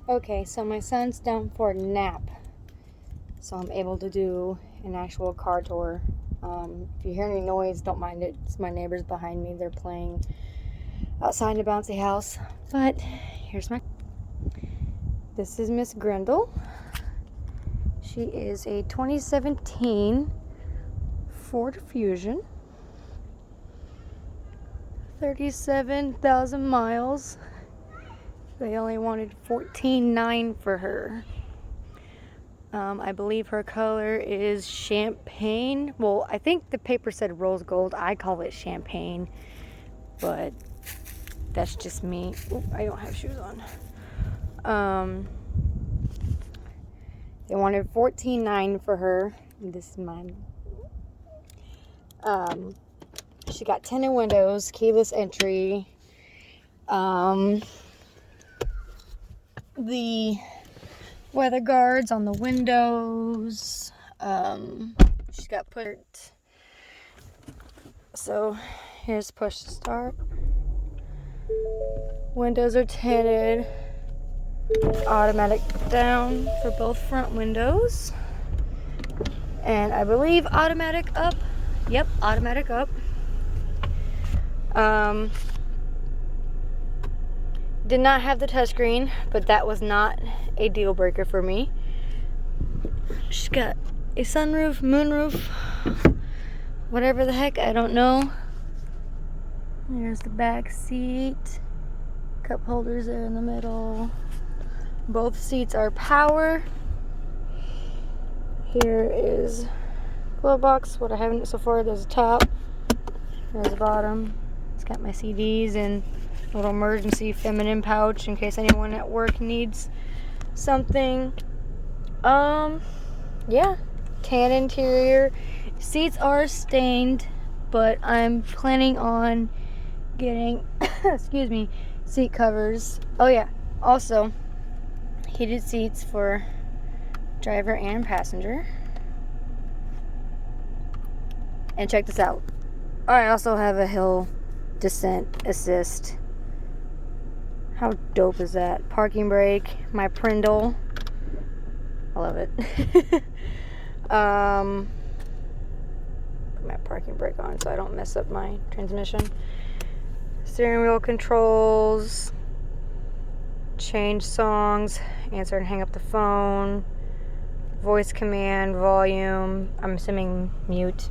Okay, so my son's down for a nap, so I'm able to do an actual car tour. If you hear any noise, don't mind it. It's my neighbors behind me. They're playing outside in a bouncy house. But this is Miss Grendel. She is a 2017 Ford Fusion. 37,000 miles. They only wanted $14,900 for her. I believe her color is champagne. Well, I think the paper said rose gold. I call it champagne, but that's just me. Ooh, I don't have shoes on. They wanted $14,900 for her. This is mine. She got tinted windows, keyless entry. The weather guards on the windows. She's got put. So here's push to start. Windows are tinted. Automatic down for both front windows. And I believe automatic up. Yep, automatic up. Did not have the touchscreen, but that was not a deal breaker for me. She's got a sunroof, moonroof, whatever the heck, I don't know. There's the back seat. Cup holders there in the middle. Both seats are power. Here is glove box. What I haven't so far, there's a top. There's the bottom. It's got my CDs and a little emergency feminine pouch in case anyone at work needs something. Yeah, tan interior. Seats are stained, but I'm planning on getting, excuse me, seat covers. Oh yeah, also heated seats for driver and passenger. And check this out. I also have a hill descent assist. How dope is that? Parking brake, my Prindle. I love it. Put my parking brake on so I don't mess up my transmission. Steering wheel controls. Change songs. Answer and hang up the phone. Voice command, volume. I'm assuming mute.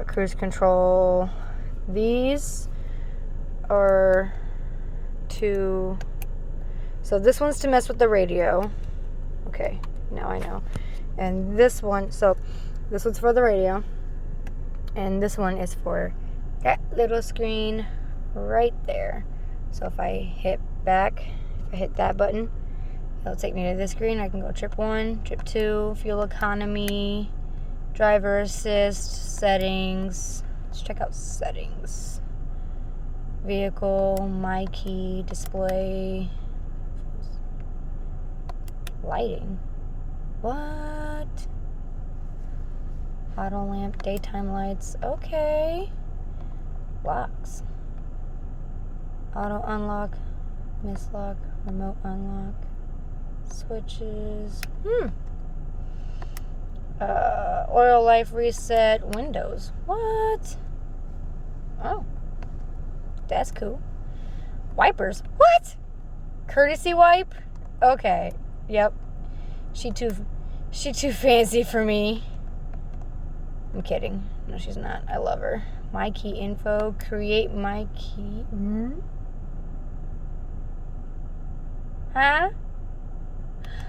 Cruise control. These are to, so this one's to mess with the radio. Okay, now I know. And this one, so this one's for the radio, and this one is for that little screen right there. So if I hit back, if I hit that button, it'll take me to this screen. I can go trip 1, trip 2, fuel economy, driver assist, settings. Let's check out settings. Vehicle, my key, display, lighting. What? Auto lamp, daytime lights. Okay. Locks. Auto unlock, mislock, remote unlock, switches. Oil life reset, windows. What? Oh. That's cool. Wipers. What? Courtesy wipe? Okay. Yep. She too fancy for me. I'm kidding. No, she's not. I love her. My key info. Create my key. Huh?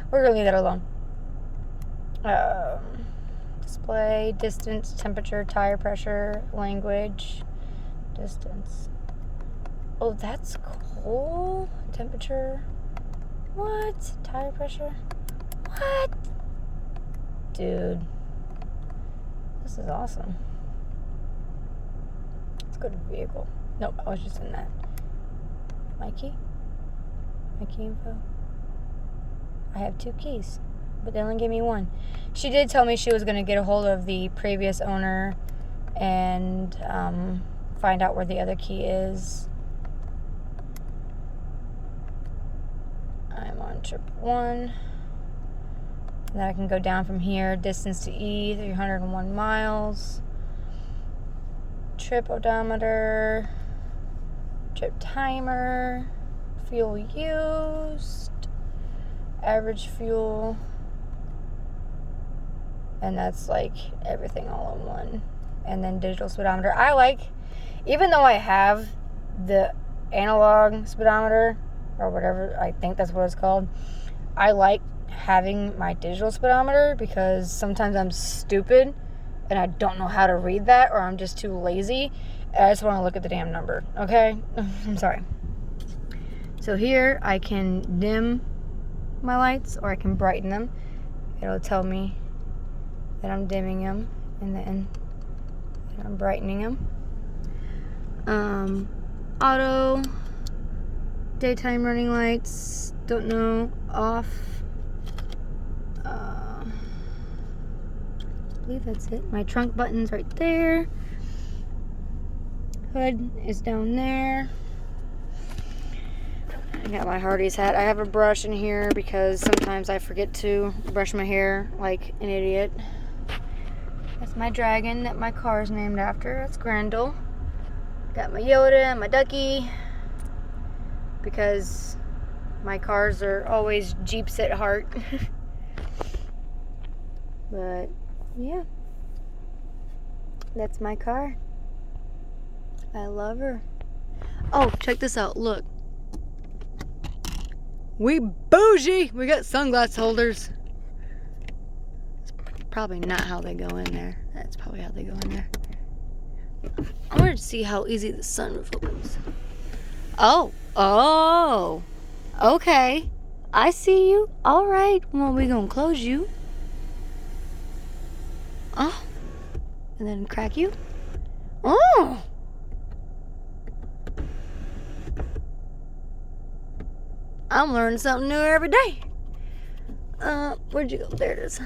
We're gonna leave that alone. Display, distance, temperature, tire pressure, language, distance. Oh, that's cool. Temperature. What? Tire pressure. What? Dude. This is awesome. Let's go to vehicle. Nope, I was just in that. My key? My key info? I have 2 keys, but they only gave me 1. She did tell me she was going to get a hold of the previous owner and find out where the other key is. I'm on trip 1. And then I can go down from here. Distance to E, 301 miles. Trip odometer. Trip timer. Fuel used. Average fuel. And that's like everything all in one. And then digital speedometer. I like, even though I have the analog speedometer, or whatever, I think that's what it's called, I like having my digital speedometer because sometimes I'm stupid and I don't know how to read that, or I'm just too lazy and I just want to look at the damn number. Okay? I'm sorry. So here I can dim my lights or I can brighten them. It'll tell me that I'm dimming them and then I'm brightening them. Auto, daytime running lights, don't know, off. I believe that's it. My trunk button's right there. Hood is down there. I got my Hardee's hat. I have a brush in here because sometimes I forget to brush my hair like an idiot. That's my dragon that my car is named after. That's Grendel. Got my Yoda and my Ducky because my cars are always Jeeps at heart. But yeah, that's my car. I love her. Oh, check this out. Look. We bougie. We got sunglass holders. It's probably not how they go in there. That's probably how they go in there. I wanted to see how easy the sunroof opens. Oh, okay. I see you. All right. Well, we gonna close you. Oh, and then crack you. Oh. I'm learning something new every day. Where'd you go? There it is.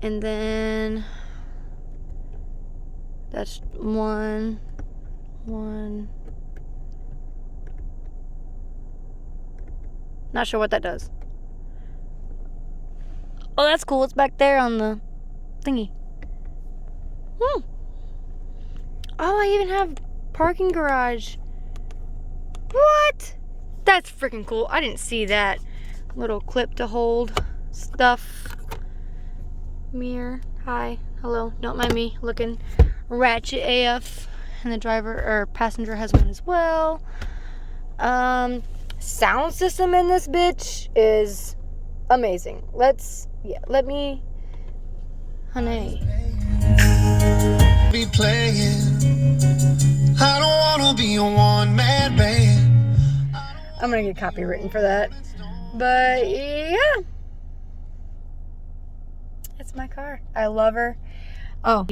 And then that's one. Not sure what that does. Oh, that's cool. It's back there on the thingy. Oh, I even have parking garage. What? That's freaking cool. I didn't see that. Little clip to hold stuff. Mirror. Hi. Hello. Don't mind me looking ratchet AF. And the driver or passenger has one as well. Sound system in this bitch is amazing. Let me, honey. Be playing. I don't wanna be a one-man band. I'm gonna get copywritten for that. But yeah. It's my car. I love her. Oh,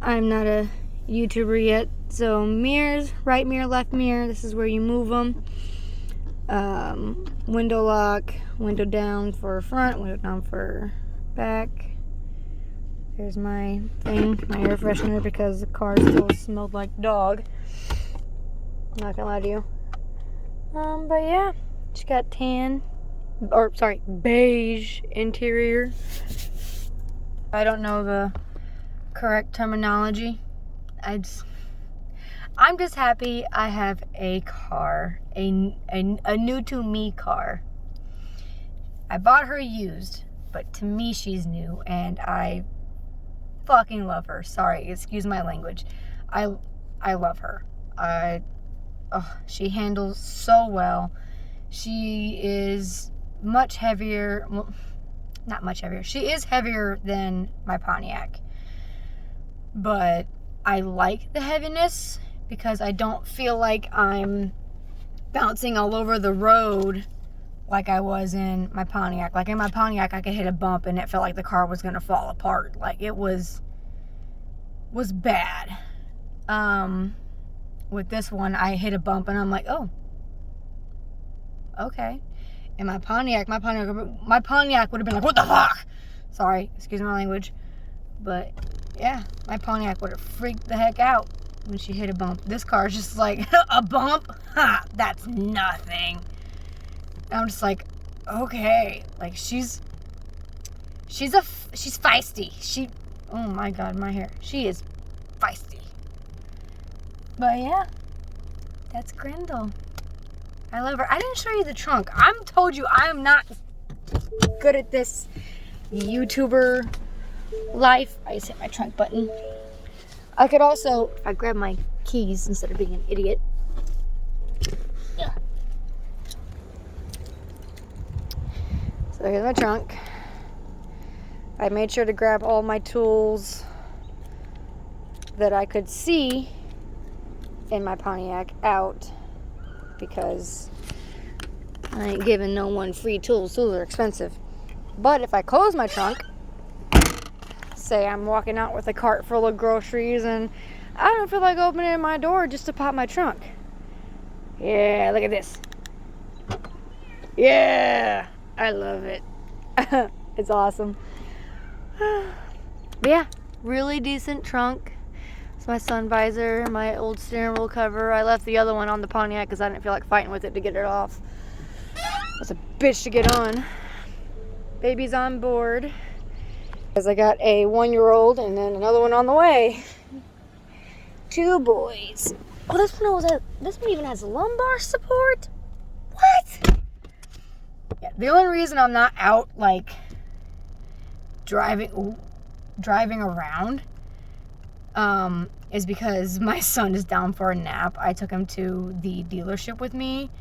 I'm not a YouTuber yet. So mirrors, right mirror, left mirror. This is where you move them. Window lock, window down for front, window down for back. There's my thing, my air freshener, because the car still smelled like dog. I'm not gonna lie to you. But yeah, she got beige interior. I don't know the correct terminology. I'm just happy I have a car, a new to me car. I bought her used, but to me she's new, and I fucking love her. Sorry, excuse my language. I love her. She handles so well. She is much heavier. Well, not much heavier. She is heavier than my Pontiac. But I like the heaviness because I don't feel like I'm bouncing all over the road like I was in my Pontiac. Like in my Pontiac, I could hit a bump and it felt like the car was going to fall apart. Like it was bad. With this one, I hit a bump and I'm like, oh, okay. And my Pontiac would have been like, what the fuck? Sorry, excuse my language. But yeah, my Pontiac would have freaked the heck out when she hit a bump. This car is just like, a bump? Ha, that's nothing. And I'm just like, okay, like she's feisty. Oh my God, my hair. She is feisty. But yeah, that's Grendel. I love her. I didn't show you the trunk. I'm told you I am not good at this YouTuber life. I just hit my trunk button. I could also, if I grab my keys instead of being an idiot. Yeah. So here's my trunk. I made sure to grab all my tools that I could see in my Pontiac out, because I ain't giving no one free tools. Tools are expensive. But if I close my trunk, say I'm walking out with a cart full of groceries and I don't feel like opening my door just to pop my trunk. Yeah, look at this. Yeah, I love it. It's awesome. But yeah, really decent trunk. It's my sun visor, my old steering wheel cover. I left the other one on the Pontiac because I didn't feel like fighting with it to get it off. It's a bitch to get on. Baby's on board. Because I got a 1-year-old and then another one on the way. 2 boys. Oh, this one even has lumbar support? What? Yeah, the only reason I'm not out, like, driving around is because my son is down for a nap. I took him to the dealership with me,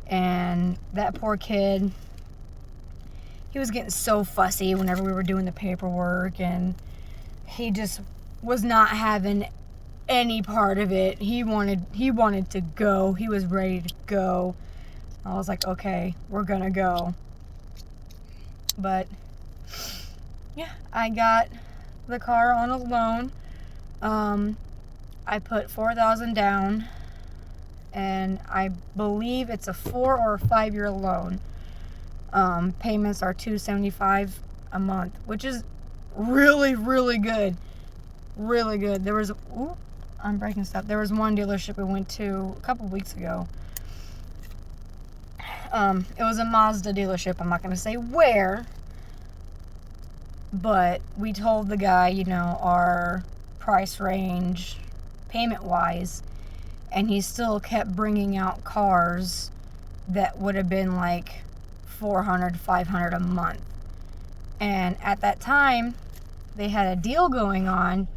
and that poor kid, he was getting so fussy whenever we were doing the paperwork, and he just was not having any part of it. He wanted to go. He was ready to go. I was like, okay, we're gonna go. But yeah, I got the car on a loan. I put $4,000 down, and I believe it's a 4 or a 5-year loan. Payments are $275 a month, which is really, really good. Really good. I'm breaking stuff. There was one dealership we went to a couple weeks ago. It was a Mazda dealership. I'm not going to say where, but we told the guy, our price range payment-wise, and he still kept bringing out cars that would have been like $400, $500 a month. And at that time, they had a deal going on.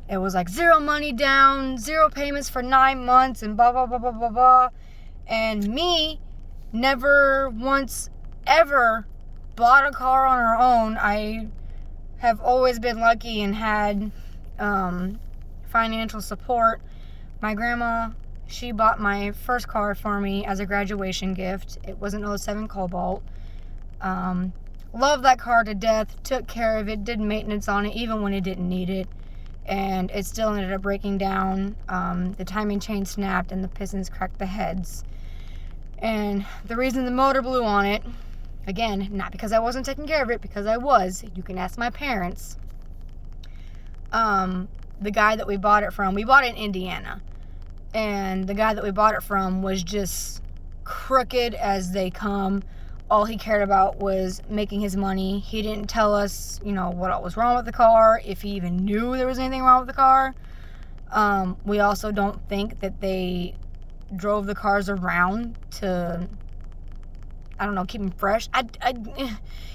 It was like 0 money down, 0 payments for 9 months, and blah, blah, blah, blah, blah, blah. And me, never once ever bought a car on her own. I have always been lucky and had financial support. My grandma, she bought my first car for me as a graduation gift. It was an 07 Cobalt. Loved that car to death, took care of it, did maintenance on it even when it didn't need it, and it still ended up breaking down. The timing chain snapped and the pistons cracked the heads. And the reason the motor blew on it, again, not because I wasn't taking care of it, because I was. You can ask my parents. The guy that we bought it from, we bought it in Indiana, and the guy that we bought it from was just crooked as they come. All he cared about was making his money. He didn't tell us, what all was wrong with the car, if he even knew there was anything wrong with the car. We also don't think that they drove the cars around to, keep them fresh.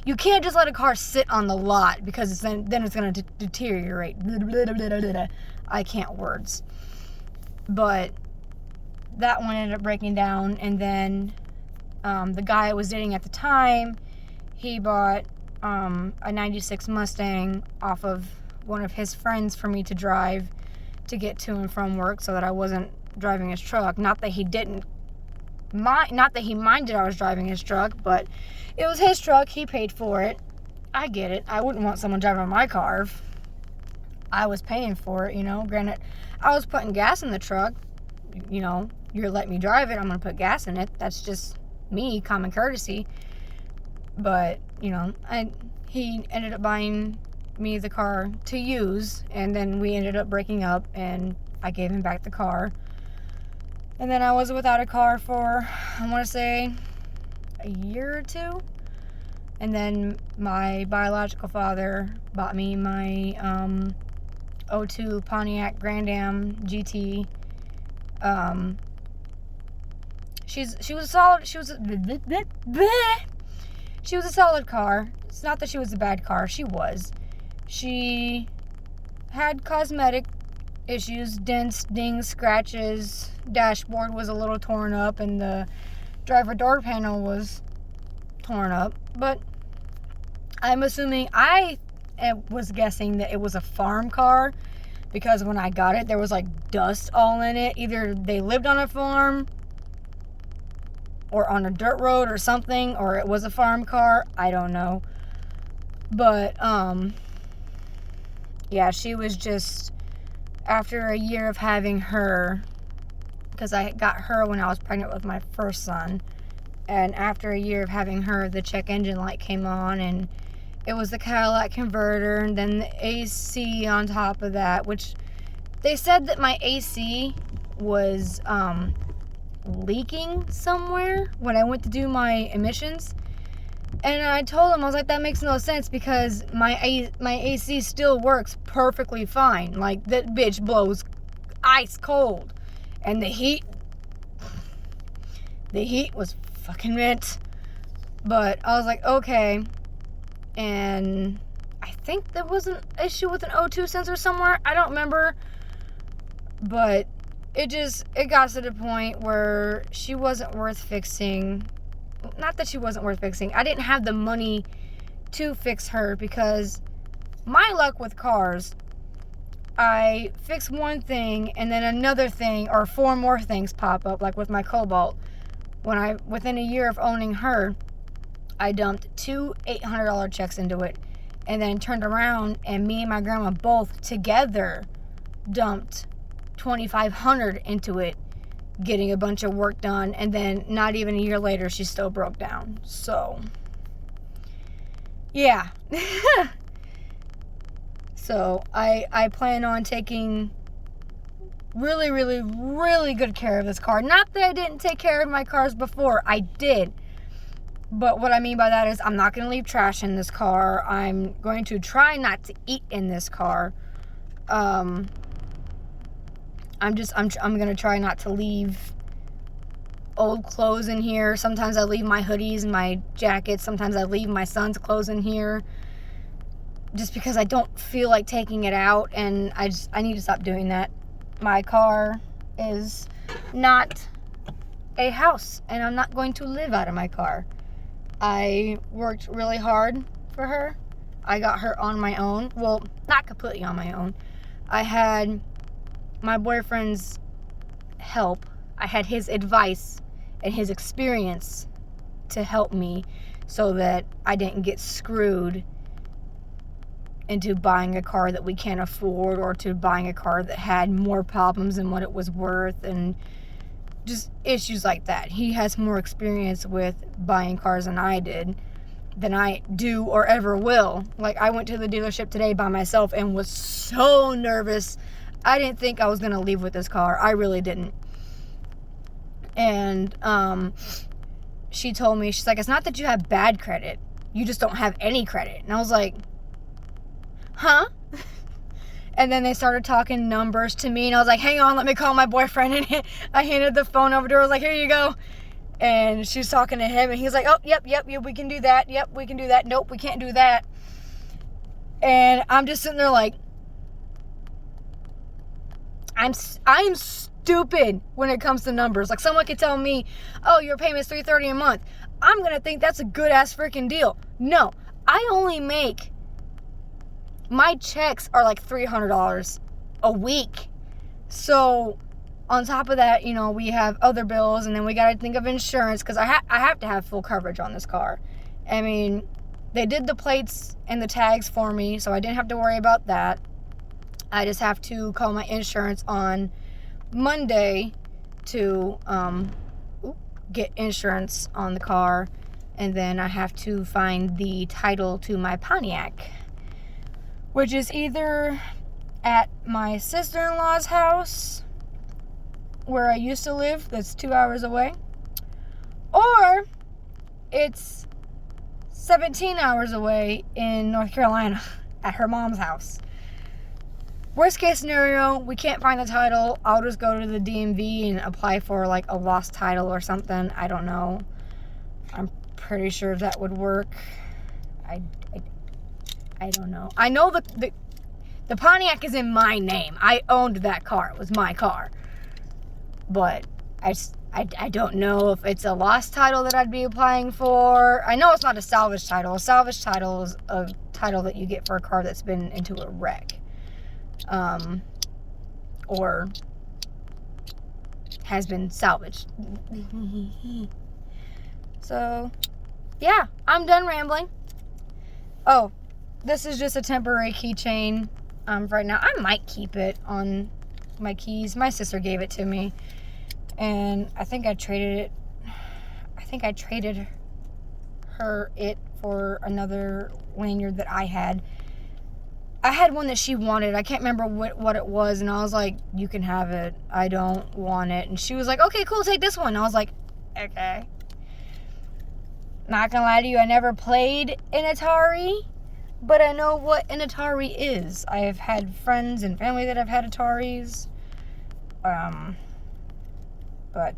You can't just let a car sit on the lot, because then it's going to deteriorate. I can't words. But that one ended up breaking down, and then the guy I was dating at the time, he bought a 96 Mustang off of one of his friends for me to drive to get to and from work, so that I wasn't driving his truck. Not that he minded I was driving his truck, but it was his truck. He paid for it. I get it. I wouldn't want someone driving my car if I was paying for it, Granted, I was putting gas in the truck. You're letting me drive it, I'm going to put gas in it. That's just me, common courtesy. But, he ended up buying me the car to use, and then we ended up breaking up, and I gave him back the car. And then I was without a car for, I want to say, a year or two. And then my biological father bought me my '02 Pontiac Grand Am GT. She was a solid. She was a solid car. It's not that she was a bad car. She was. She had cosmetic issues, dents, dings, scratches. Dashboard was a little torn up, and the driver door panel was torn up. But I'm assuming, I was guessing that it was a farm car, because when I got it, there was like dust all in it. Either they lived on a farm or on a dirt road or something, or it was a farm car. I don't know. But yeah, she was just, after a year of having her, because I got her when I was pregnant with my first son, and after a year of having her, the check engine light came on, and it was the Cadillac converter, and then the AC on top of that, which they said that my AC was leaking somewhere when I went to do my emissions. And I told them, I was like, that makes no sense, because my AC still works perfectly fine. Like, that bitch blows ice cold. And the heat was fucking mint. But I was like, okay. And I think there was an issue with an O2 sensor somewhere. I don't remember. But it got to the point where she wasn't worth fixing. Not that she wasn't worth fixing. I didn't have the money to fix her, because my luck with cars, I fix one thing and then another thing or four more things pop up, like with my Cobalt. Within a year of owning her, I dumped two $800 checks into it, and then turned around and me and my grandma both together dumped $2,500 into it, getting a bunch of work done, and then not even a year later, she still broke down. So, yeah. So, I plan on taking really, really, really good care of this car. Not that I didn't take care of my cars before. I did. But what I mean by that is, I'm not going to leave trash in this car. I'm going to try not to eat in this car. I'm going to try not to leave old clothes in here. Sometimes I leave my hoodies and my jackets. Sometimes I leave my son's clothes in here, just because I don't feel like taking it out, and I need to stop doing that. My car is not a house, and I'm not going to live out of my car. I worked really hard for her. I got her on my own. Well, not completely on my own. I had my boyfriend's help. I had his advice and his experience to help me, so that I didn't get screwed into buying a car that we can't afford, or to buying a car that had more problems than what it was worth, and just issues like that. He has more experience with buying cars than I do or ever will. Like, I went to the dealership today by myself and was so nervous. I didn't think I was going to leave with this car. I really didn't. And she told me, she's like, it's not that you have bad credit, you just don't have any credit. And I was like, huh? And then they started talking numbers to me, and I was like, hang on, let me call my boyfriend. And I handed the phone over to her. I was like, here you go. And she's talking to him, and he's like, oh, yep, we can do that. Yep, we can do that. Nope, we can't do that. And I'm just sitting there like, I'm stupid when it comes to numbers. Like, someone could tell me, oh, your payment's $330 a month. I'm going to think that's a good-ass freaking deal. No, I only make, my checks are like $300 a week. So on top of that, you know, we have other bills, and then we got to think of insurance, because I have to have full coverage on this car. I mean, they did the plates and the tags for me, so I didn't have to worry about that. I just have to call my insurance on Monday to get insurance on the car, and then I have to find the title to my Pontiac, which is either at my sister-in-law's house, where I used to live, that's 2 hours away, or it's 17 hours away in North Carolina at her mom's house. Worst case scenario, we can't find the title. I'll just go to the DMV and apply for like a lost title or something. I don't know. I'm pretty sure that would work. I don't know. I know the Pontiac is in my name. I owned that car. It was my car. But I don't know if it's a lost title that I'd be applying for. I know it's not a salvage title. A salvage title is a title that you get for a car that's been into a wreck. Or has been salvaged. So, yeah, I'm done rambling. Oh, this is just a temporary keychain right now. I might keep it on my keys. My sister gave it to me, and I think I traded her it for another lanyard that I had. I had one that she wanted. I can't remember what it was, and I was like, you can have it. I don't want it. And she was like, okay, cool, take this one. I was like, okay. Not gonna lie to you, I never played an Atari, but I know what an Atari is. I have had friends and family that have had Ataris. But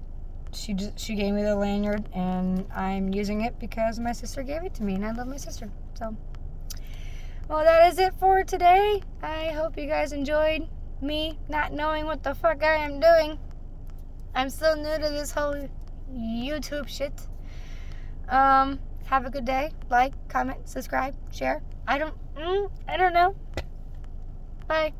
she gave me the lanyard, and I'm using it because my sister gave it to me, and I love my sister. So, well, that is it for today. I hope you guys enjoyed me not knowing what the fuck I am doing. I'm still new to this whole YouTube shit. Have a good day. Like, comment, subscribe, share. I don't know. Bye.